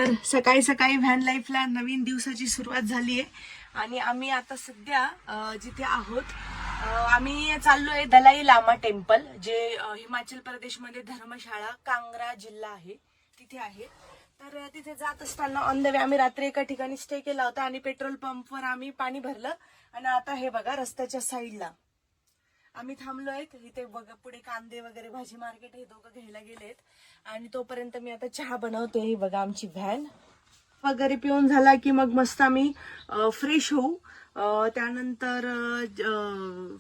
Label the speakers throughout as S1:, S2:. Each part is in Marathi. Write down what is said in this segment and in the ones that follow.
S1: तर सकाळी सकाळी व्हॅन लाईफला नवीन दिवसाची सुरुवात झाली आहे आणि आम्ही आता सध्या जिथे आहोत आम्ही चाललोय दलाई लामा टेम्पल, जे हिमाचल प्रदेशमध्ये धर्मशाळा कांगरा जिल्हा आहे तिथे आहे. तर तिथे जात असताना ऑन द वे आम्ही रात्री एका ठिकाणी स्टे केला होता आणि पेट्रोल पंपवर आम्ही पाणी भरलं आणि आता हे बघा रस्त्याच्या साईडला आम्ही थांबलोय. इथे बघा पुढे कांदे वगैरे भाजी मार्केट हे दोघं घ्यायला गेलेत आणि तोपर्यंत मी आता चहा बनवते. ही बघा आमची व्हॅन वगैरे पिऊन झाला की मग मस्त आम्ही फ्रेश होऊ. त्यानंतर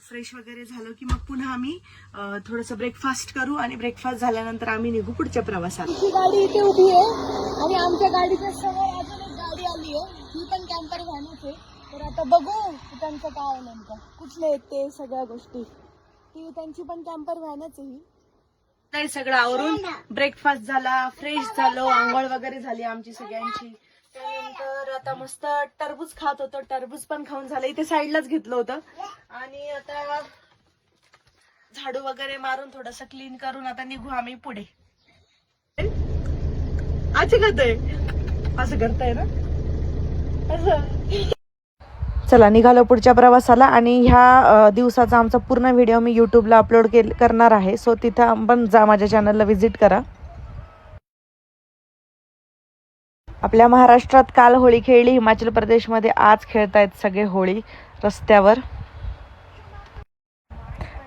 S1: फ्रेश वगैरे झालं की मग पुन्हा आम्ही थोडंसं ब्रेकफास्ट करू आणि ब्रेकफास्ट झाल्यानंतर आम्ही निघू पुढच्या प्रवासाला. ही गाडी इथे उभी आहे आणि आमच्या गाडीच्या समोर अजून एक गाडी आली आहे, ही पण कॅम्पर व्हॅनच आहे. तर आता बघू त्यांचं काय आहे नेमकं, कुठले आहेत ते सगळ्या गोष्टी. ती त्यांची पण कॅम्पर व्हॅनच आहे. ही सगळं आवरून ब्रेकफास्ट झाला, फ्रेश झालो, आंघोळ वगैरे झाली आमची सगळ्यांची. त्यानंतर आता मस्त टरबूज खात होतो, टरबूज पण खाऊन झालं. इथे साईडलाच घेतलं होतं आणि आता झाडू वगैरे मारून थोडस क्लीन करून आता निघू आम्ही पुढे. आज करतोय असं करताय ना असं. चला निघालो पुढच्या प्रवासाला आणि ह्या दिवसाचा आमचा पूर्ण व्हिडिओ मी युट्यूबला अपलोड करणार आहे. सो तिथं पण जा, माझ्या चॅनलला व्हिजिट करा. आपल्या महाराष्ट्रात काल होळी खेळली, हिमाचल प्रदेशमध्ये आज खेळतायत सगळे होळी रस्त्यावर.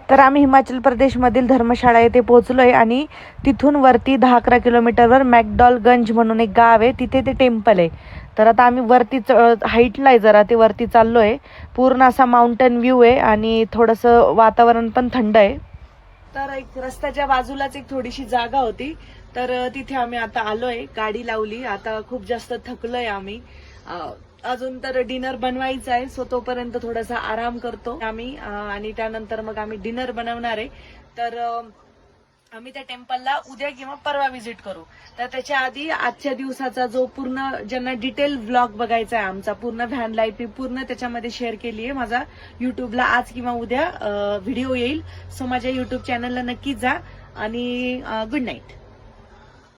S1: तर आम्ही हिमाचल प्रदेशमधील धर्मशाळा येथे पोहोचलोय आणि तिथून वरती 10-11 किलोमीटरवर मॅकडॉलगंज म्हणून एक गाव आहे, तिथे ते टेम्पल आहे. तर आता आम्ही वरती हाईटला आहे जरा, ते वरती चाललोय. पूर्ण असा माउंटन व्ह्यू आहे आणि थोडंसं वातावरण पण थंड आहे. तर एक रस्त्याच्या बाजूलाच एक थोडीशी जागा होती, तर तिथे आम्ही आता आलोय, गाडी लावली. आता खूप जास्त थकलोय आम्ही, अजून तर डिनर बनवायचं आहे. सो तोपर्यंत थोडासा आराम करतो आम्ही आणि त्यानंतर मग आम्ही डिनर बनवणार आहे. तर आम्ही त्या टेम्पलला उद्या किंवा परवा व्हिजिट करू. तर त्याच्या आधी आजच्या दिवसाचा जो पूर्ण ज्यांना डिटेल व्लॉग बघायचा आहे, आमचा पूर्ण व्हॅन लाईफ पूर्ण त्याच्यामध्ये शेअर केली आहे. माझा युट्यूबला आज किंवा उद्या व्हिडिओ येईल. सो माझ्या युट्यूब चॅनलला नक्की जा आणि गुड नाईट.